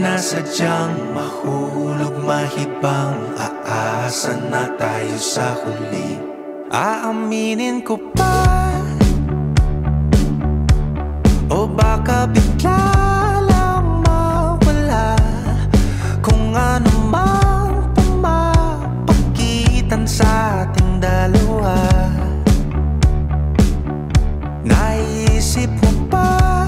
sinasadyang mahulog mahibang, aasa na tayo sa huli. Aaminin ko pa, o baka bigla lang mawala kung ano mang pumapagitan sa ating dalawa. Naisip mo ba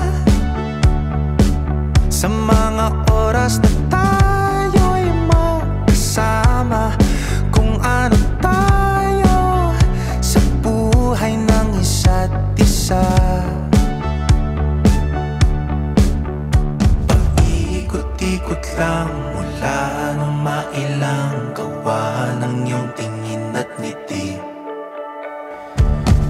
sa mga oras na tayo'y magkasama, kung ano tayo sa buhay ng isa't isa? Paikot-ikot lang mula nung mailang gawa ng iyong tingin at ngiti.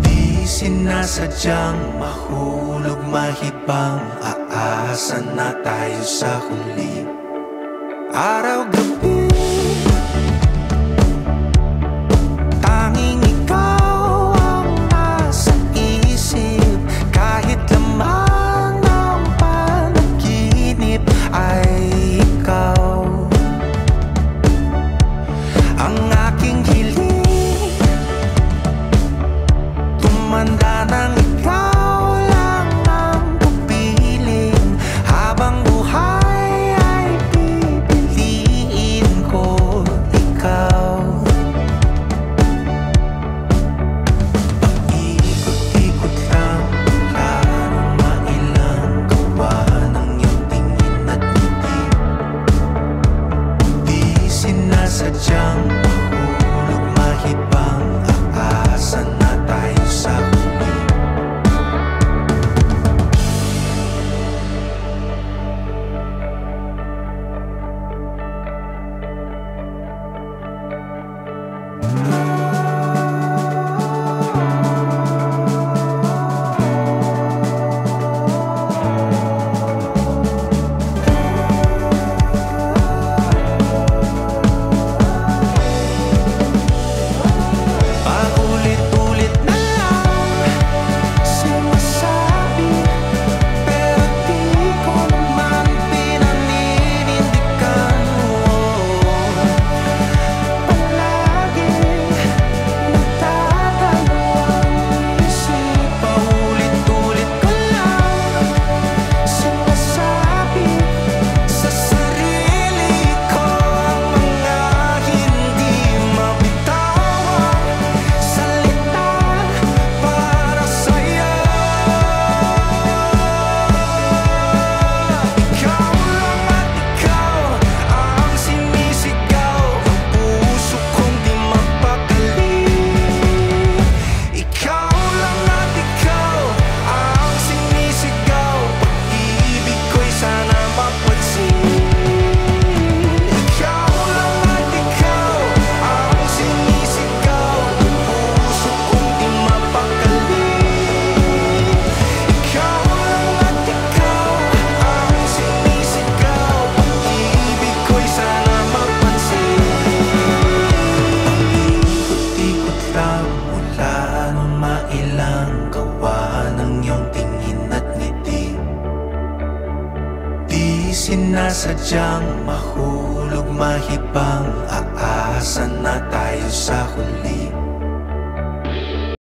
Di sinasadyang mahulog mahibang, aasa na tayo sa huli. Araw-gabi tanging ikaw ang nasa isip, kahit laman ng panaginip ay ikaw. Ang aking hiling, tumanda ng ikaw lang ang pupiling, habang buhay ay pipiliin ko ikaw. Paikot-ikot lang mula nung mailang gawa ng iyong tingin at ngiti. Di sinasadyang mahulog mahibang, aasa na tayo sa huli. Paulit-ulit na lang sinasabi, pero di ko naman pinaninindigan mo. Palaging nagdadalo ang isip. Paulit-ulit ko lang sinasabi sa sarili ko ang mga hindi mabitawang salita para sa'yo. Ikaw lang at ikaw ang sinisigaw, ang puso kong di mapakali. Ikaw lang at ikaw ang sinisigaw, pag-ibig ko'y sana mapansin. Ikaw lang at ikaw ang sinisigaw, ang puso kong di mapakali. Ikaw lang at ikaw ang sinisigaw, pag-ibig ko'y sana mapansin. Paikot-ikot lang mula nung mailang gawa ng iyong tingin at ngiti. Di sinasadyang mahulog mahibang, aasa na tayo sa huli.